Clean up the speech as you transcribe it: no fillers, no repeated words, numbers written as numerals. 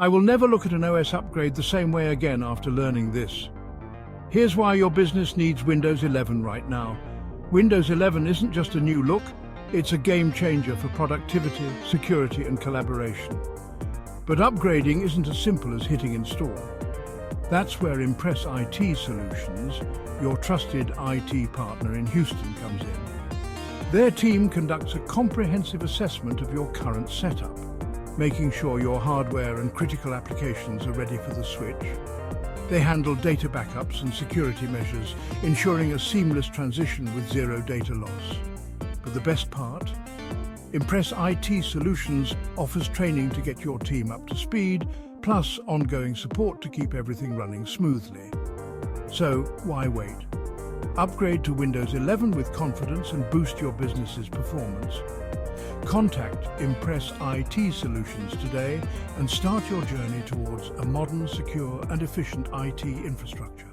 I will never look at an OS upgrade the same way again after learning this. Here's why your business needs Windows 11 right now. Windows 11 isn't just a new look, it's a game changer for productivity, security and collaboration. But upgrading isn't as simple as hitting install. That's where Impress IT Solutions, your trusted IT partner in Houston, comes in. Their team conducts a comprehensive assessment of your current setup, making sure your hardware and critical applications are ready for the switch. They handle data backups and security measures, ensuring a seamless transition with zero data loss. But the best part? Impress IT Solutions offers training to get your team up to speed, plus ongoing support to keep everything running smoothly. So, why wait? Upgrade to Windows 11 with confidence and boost your business's performance. Contact Impress IT Solutions today and start your journey towards a modern, secure and efficient IT infrastructure.